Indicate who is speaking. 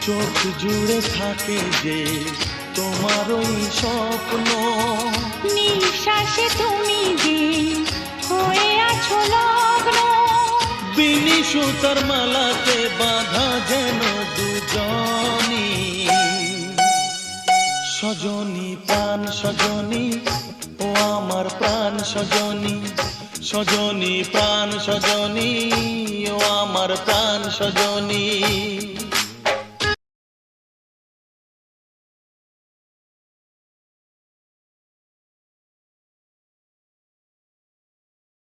Speaker 1: চোখ জুড়ে থাকে যে তোমার ওই স্বপ্ন,
Speaker 2: নিঃশ্বাসে তুমি যে হয়ে আছো লগ্ন।
Speaker 1: বিনি সুতার মালাতে বাঁধা যেন দুজনি, সজনী প্রাণ সজনী ও আমার প্রাণ সজনী, সজনী প্রাণ সজনী ও আমার প্রাণ সজনী।